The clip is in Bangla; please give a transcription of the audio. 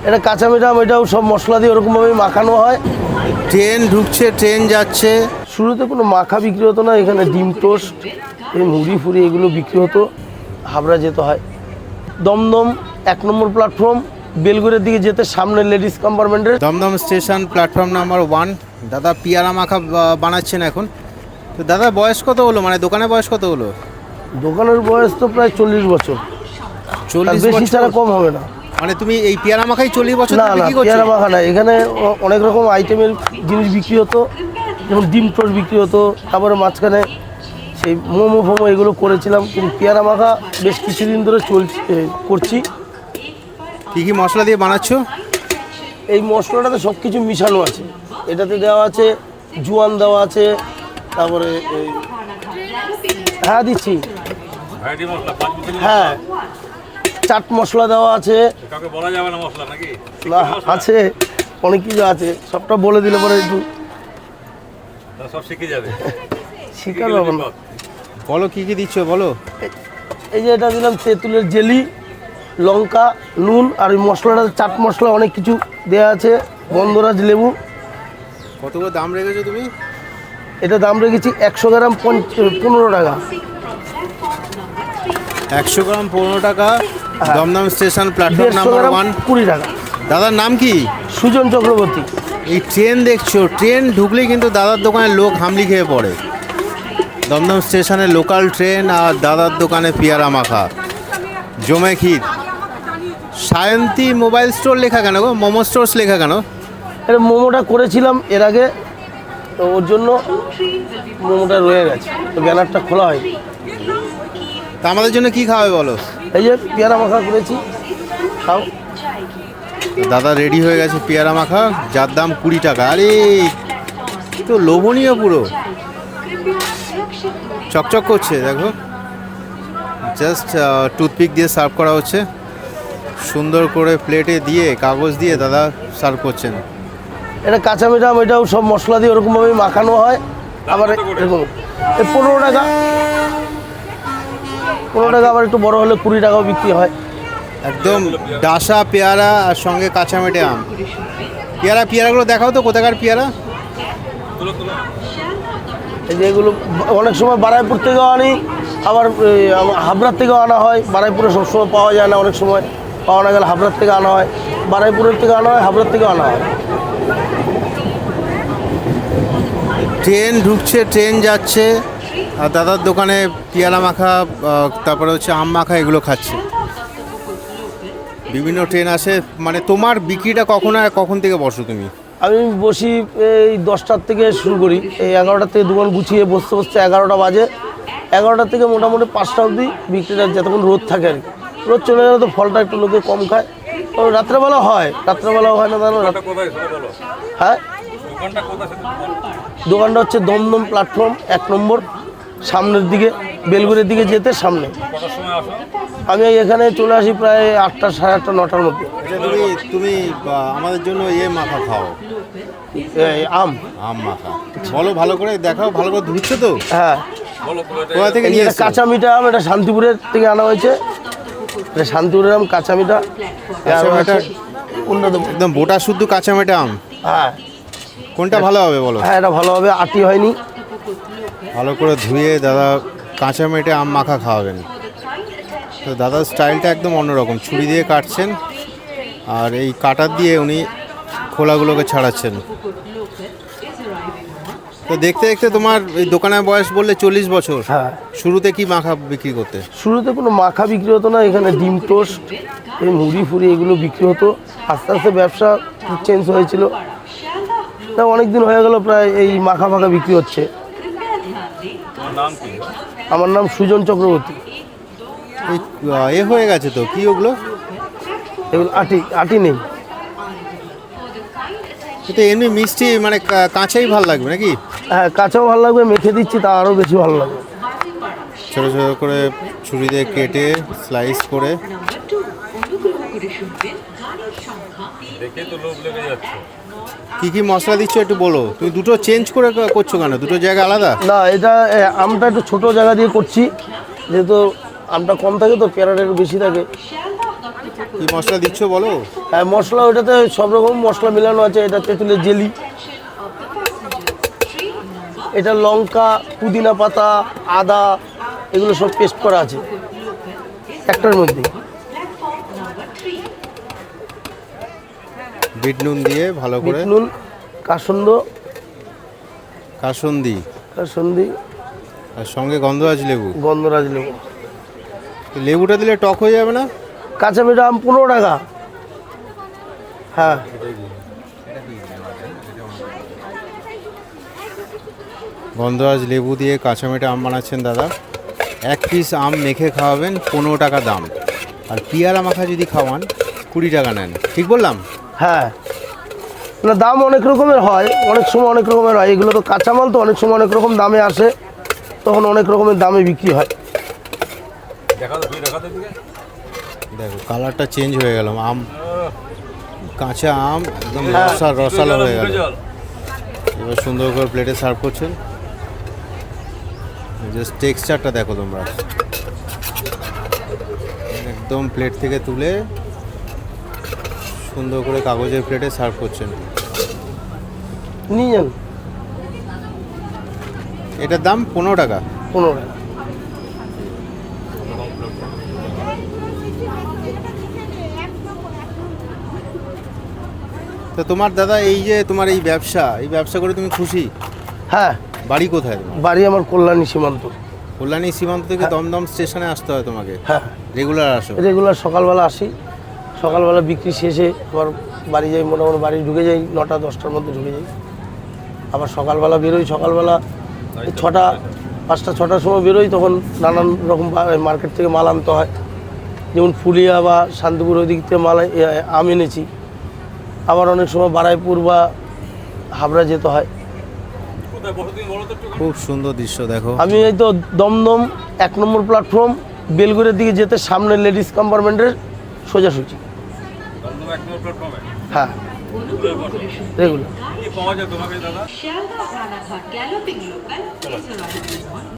এটা কাঁচা মিঠাম, এটাও সব মশলা দিয়ে ওরকমভাবেই মাখানো হয়। ট্রেন ঢুকছে, ট্রেন যাচ্ছে। শুরুতে কোনো মাখা বিক্রি হতো না, এখানে ডিম টোস্ট, এই মুড়ি ফুড়ি এগুলো বিক্রি হতো। হাবড়া যেতে হয়। দমদম 1 নম্বর প্ল্যাটফর্ম, বেলগুড়ের দিকে যেতে সামনে লেডিস কম্পার্টমেন্টের। Dum Dum station platform number 1। দাদা পিয়ারা মাখা বানাচ্ছেন এখন। তো দাদা বয়স কত হলো, মানে দোকানের বয়স কত হলো? দোকানের বয়স তো প্রায় 40 বছর। 40 বেশি ছাড়া কম হবে না। মানে তুমি এই পেয়ারা মাখাই 40 বছর না না, বিক্রি করছো? পেয়ারা মাখা না, এখানে অনেক রকম আইটেমের জিনিস বিক্রি হতো, যেমন ডিম টোস্ট বিক্রি হতো। তারপরে মাঝখানে সেই মোমো ফোমো এগুলো করেছিলাম, কিন্তু পেয়ারা মাখা বেশ কিছুদিন ধরে করছি। কী কী মশলা দিয়ে বানাচ্ছো? এই মশলাটাতে সব কিছু মিশানো আছে। এটাতে দেওয়া আছে জোয়ান, দেওয়া আছে, তারপরে হ্যাঁ দিচ্ছি, হ্যাঁ চাট মশলা দেওয়া আছে। না আছে, অনেক কিছু আছে, সবটা বলে দিলে পরে একটু সব শিখে যাবে। শিকার হবে না। বলো কী কী দিচ্ছ বলো। এই যে এটা দিলাম তেঁতুলের জেলি, লঙ্কা, নুন, আর ওই মশলাটা চাট মশলা অনেক কিছু দেওয়া আছে, গন্ধরাজ লেবু। কত করে দাম রেখেছো তুমি? এটা দাম রেখেছি 100 গ্রাম 15 টাকা। 100 গ্রাম 15 টাকা। দমদম স্টেশন প্ল্যাটফর্ম 150 নাম্বার গ্রাম 1। 20 টাকা। দাদার নাম কি? সুজন চক্রবর্তী। এই ট্রেন দেখছো, ট্রেন ঢুকলেই কিন্তু দাদার দোকানে লোক হামলি খেয়ে পড়ে। দমদম স্টেশনে লোকাল ট্রেন আর দাদার দোকানে পেয়ারা মাখা জমে ক্ষীর। সায়ন্তী মোবাইল স্টোর লেখা কেন গো, মোমো স্টোর্স লেখা কেন? এটা মোমোটা করেছিলাম এর আগে, তো ওর জন্য মোমোটা রয়ে গেছে, তো ব্যানারটা খোলা হয়নি। তা আমাদের জন্য কি খাওয়াবে বলো? এই যে পেয়ারা মাখা করেছি, খাও। দাদা রেডি হয়ে গেছে পেয়ারা মাখা, যার দাম 20 টাকা। আরে তো লোভনীয়, পুরো চকচক করছে দেখো। জাস্ট টুথপিক দিয়ে সার্ভ করা হচ্ছে, সুন্দর করে প্লেটে দিয়ে কাগজ দিয়ে দাদা সার্ভ করছেন। এটা কাঁচা মিঠাম, এটাও সব মশলা দিয়ে ওরকমভাবেই মাখানো হয়। আবার এরকম 15 টাকা, 15 টাকা, আবার একটু বড় হলে 20 টাকাও বিক্রি হয়। একদম ডাসা পেয়ারা আর সঙ্গে কাঁচা মেটে আম। পেয়ারাগুলো দেখাও তো, কোথাকার পেয়ারা? এই যে এগুলো অনেক সময় বারাইপুর থেকেও আনি, আবার হাবড়ার থেকেও আনা হয়। বারাইপুরে সবসময় পাওয়া যায় না, অনেক সময় পাওয়া না গেলে হাবড়ার থেকে আনা হয়, বারাইপুরের থেকে আনা হয়, হাবড়ার থেকেও আনা হয়। ট্রেন ঢুকছে, ট্রেন যাচ্ছে, আর দাদার দোকানে পেয়ারা মাখা, তারপরে হচ্ছে আম মাখা, এগুলো খাচ্ছে। বিভিন্ন ট্রেন আসে। মানে তোমার বিক্রিটা কখন আর কখন থেকে বসো তুমি? আমি বসি এই 10টার থেকে শুরু করি, এই 11টার থেকে দোকান গুছিয়ে বসতে বসতে 11টা বাজে। 11টা থেকে মোটামুটি 5টা অবধি বিক্রিটা, যতক্ষণ রোদ থাকে আর কি। রোদ চলে গেলে তো ফলটা একটু লোকে কম খায়, তো রাত্রেবেলা হয়, রাত্রেবেলাও হয় না জানো। হ্যাঁ, দোকানটা হচ্ছে দমদম প্ল্যাটফর্ম 1 নম্বর, সামনের দিকে বেলগুড়ের দিকে যেতে সামনে। আমি এখানে চলে আসি প্রায় 8টা, সাড়ে 8টা, 9টার মধ্যে। তুমি আমাদের জন্য মাখা খাও, আম মাখা বলো, ভালো করে দেখাও, ভালো করে ধুচ্ছো তো? হ্যাঁ, কোথা থেকে নিয়ে এসেছো? কাঁচা মিঠা আম, এটা শান্তিপুরের থেকে আনা হয়েছে। এটা শান্তিপুরের আম, কাঁচা মিঠা। একদম বোটা শুদ্ধ কাঁচা মেটে আম। হ্যাঁ, কোনটা ভালো হবে বলো? হ্যাঁ, এটা ভালো হবে, আটি হয়নি। ভালো করে ধুয়ে দাদা কাঁচা মেটে আম মাখা খাওয়াবেন। তো দাদার স্টাইলটা একদম অন্যরকম, ছুরি দিয়ে কাটছেন আর এই কাটার দিয়ে উনি খোলাগুলোকে ছাড়াচ্ছেন। তো দেখতে দেখতে তোমার এই দোকানের বয়স বললে 40 বছর। হ্যাঁ। শুরুতে কি মাখা বিক্রি করতে? শুরুতে কোনো মাখা বিক্রি হতো না, এখানে ডিম টোস্ট, এই মুড়ি ফুড়ি এগুলো বিক্রি হতো। আস্তে আস্তে ব্যবসা চেঞ্জ হয়েছিল, তা অনেক দিন হয়ে গেল প্রায় এই মাখা ফাখা বিক্রি হচ্ছে। আমার নাম সুজন চক্রবর্তী। হয়ে গেছে তো, কি ওগুলো? এগুলো আটি, আটি নেই। কিন্তু এমনি মিষ্টি, মানে কাঁচাই ভালো লাগবে নাকি? হ্যাঁ, কাঁচাও ভালো লাগবে, মেখে দিচ্ছি তা আরও বেশি ভালো লাগবে। ছোটো ছোটো করে ছুরি দিয়ে কেটে স্লাইস করে। কি কি মশলা দিচ্ছ একটু বলো। তুমি দুটো চেঞ্জ করে করছো কেন? দুটো জায়গা আলাদা? না, এটা আমটা একটু ছোটো জায়গা দিয়ে করছি, যেহেতু আমটা কম থাকে তো পেয়ারাটা একটু বেশি থাকে, কি মশলা দিচ্ছ বলো? হ্যাঁ, মশলা ওইটাতে সব রকম মশলা মেলানো আছে। এটা তেঁতুলের জেলি, এটা লঙ্কা, পুদিনা পাতা, আদা, এগুলো সব পেস্ট করা আছে একটার মধ্যে। বিট নুন দিয়ে ভালো করে, বিট নুন, কাসন্দ, কাসুন্দি কাসন্দি, আর সঙ্গে গন্ধরাজ লেবু। গন্ধরাজ লেবু। লেবুটা দিলে টক হয়ে যাবে না? কাঁচা মিঠা আম 15 টাকা। হ্যাঁ, গন্ধরাজ লেবু দিয়ে কাঁচা মেটে আম বানাচ্ছেন দাদা। 1 পিস আম মেখে খাওয়াবেন, 15 টাকা দাম। আর পিয়ারা মাখা যদি খাওয়ান 20 টাকা নেন, ঠিক বললাম? হ্যাঁ, না দাম অনেক রকমের হয়, অনেক সময় অনেক রকমের হয়। এগুলো তো কাঁচামাল, তো অনেক সময় অনেক রকম দামে আসে, তখন অনেক রকমের দামে বিক্রি হয়। দেখা তো দেখা তো দিকে দেখো কালারটা চেঞ্জ হয়ে গেল, আম কাঁচা আম একদম হ্যাঁ। রসালো হয়ে গেল। জল এবার সুন্দর করে প্লেটে সার্ভ করছেন। জাস্ট টেক্সচারটা দেখো তোমরা, একদম প্লেট থেকে তুলে সুন্দর করে কাগজের প্লেটে সার্ভ করছেন। নিয়ে যান। এটার দাম 15 টাকা। 15 টাকা। তো তোমার দাদা এই যে তোমার এই ব্যবসা করে তুমি খুশি? হ্যাঁ, বাড়ি কোথায় তোমার? বাড়ি আমার কল্যাণী সীমান্ত। কল্যাণী সীমান্ত থেকে দমদম স্টেশনে আসতে হয় তোমাকে? হ্যাঁ, রেগুলার আসো? রেগুলার সকালবেলা আসি, সকালবেলা বিক্রি শেষে আবার বাড়ি যাই, মোটামুটি বাড়ি ঢুকে যাই 9টা 10টার মধ্যে ঢুকে যাই। আবার সকালবেলা বেরোই, সকালবেলা 6টা 5টা 6টার সময় বেরোই, তখন নানান রকম মার্কেট থেকে মাল আনতে হয়। যেমন ফুলিয়া বা শান্তিপুর ওই দিক থেকে মাল আম এনেছি। আবার অনেক সময় বারাইপুর বা হাবড়া যেতে হয়। কোথায় বসে তুমি বলো তো একটু? খুব সুন্দর দৃশ্য দেখো। আমি এই তো দমদম 1 নম্বর প্ল্যাটফর্ম, বেলগুড়ের দিকে যেতে সামনে লেডিস কম্পার্টমেন্টের সোজাসুজি। দমদম 1 নম্বর প্ল্যাটফর্মে হ্যাঁ, রেগুলার। কি পাওয়া যায় তোমাকে দাদা? Sealdah Ranaghat galloping local